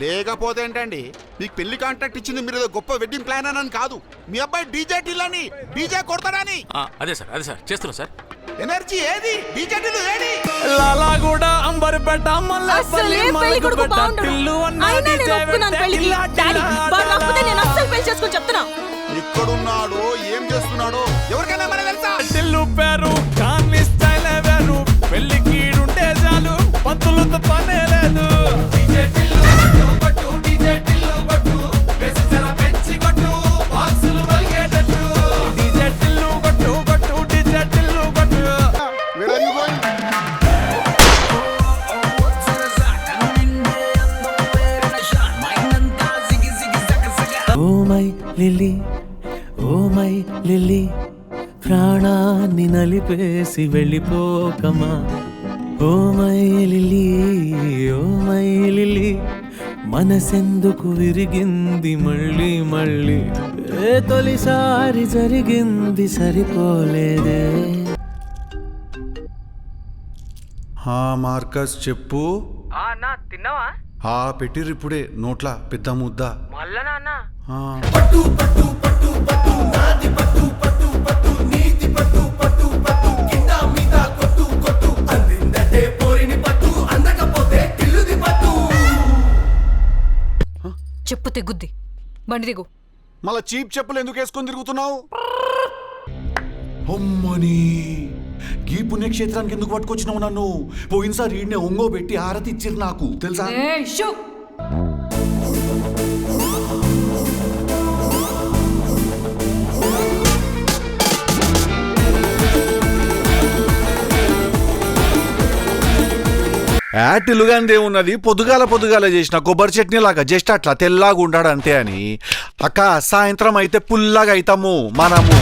లేకపోతే ఏంటండి, మీకు పెళ్లి కాంట్రాక్ట్ ఇచ్చింది మీరు ఏదో గొప్ప వెడ్డింగ్ ప్లాన్ అని కాదు, మీ అబ్బాయి డీజే టిల్లని డీజే కొడతాడని. అదే సార్ చేస్తున్నా సార్. ఎనర్జీ ఏది? డీజే టిల్లు ఏది? లాలాగూడ అంబర్పేట మల్లెపల్లి మల్లుగుపేట టిల్లు అన్న డీజే చెప్తున్నా. ఎక్కడున్నాడో ఏం చేస్తున్నాడో ఎవరికైనా మన తెలుసా? టిల్లు పేరు కాని స్టైల్ వేరు, పెళ్లి కీడుంటే చాలు పంతులతో పనే లేదు. డీజే టిల్లు కొట్టు, డీజే టిల్లు కొట్టు, బేసి జర పెంచి కొట్టు, బాక్సులు వలిగేటట్టు. డీజే టిల్లు కొట్టు కొట్టు, డీజే టిల్లు కొట్టు. Where are you going? Oh my Lily, oh my Lily, ప్రాణాన్ని నలిపేసి వెళ్ళిపోకమా. Oh my Lily, oh my Lily, మనసెందుకు విరిగింది మళ్ళీ మళ్ళీ. తొలిసారి జరిగింది సరిపోలేదే. మార్కస్ చెప్పు. తిన్నావా? పెట్టిర్రు ఇప్పుడే నోట్ల పెద్ద ముద్ద. మళ్ళా నాన్న చెప్పు తెగుద్ది, బండి దిగు. మళ్ళా చీప్ చెప్పులు ఎందుకు వేసుకొని తిరుగుతున్నావు? అమ్మని ఈ పుణ్యక్షేత్రానికి ఎందుకు పట్టుకొచ్చినావు నన్ను? పోయినసారి ఈయన ఒంగో పెట్టి హారతి ఇచ్చిర్రు నాకు తెలుసా? యాటిలుగాందే ఉన్నది, పొద్దుగాల చేసిన కొబ్బరి చట్నీ లాగా జస్ట్ అట్లా తెల్లాగా ఉంటాడు అంతే అని. అక్క సాయంత్రం అయితే పుల్లాగా అవుతాము మనము.